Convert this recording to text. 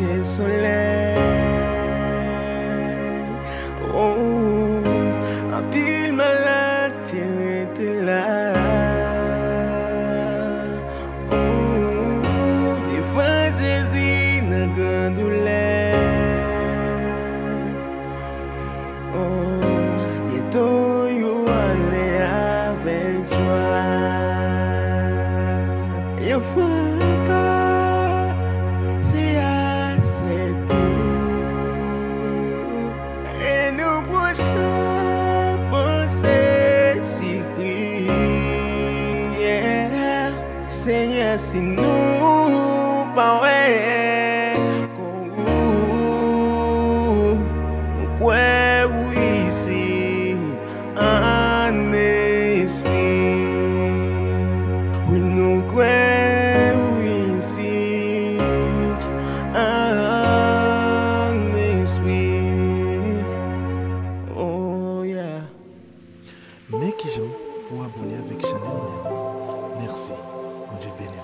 coucher soleil. Oh, un pile malade, t'es là. Oh, des fois Jésus n'a qu'un douleur. Oh, bientôt you aller avec toi. Il faut que c'est à souhaiter. Et nous prochains pensées si yeah. Seigneur, si nous pas ouais, oui, ici, en esprit. Oui, nous croyons ici, en esprit. Oh, yeah. Mais qui j'en pour abonner avec Chanel. Merci. Mon Dieu béni.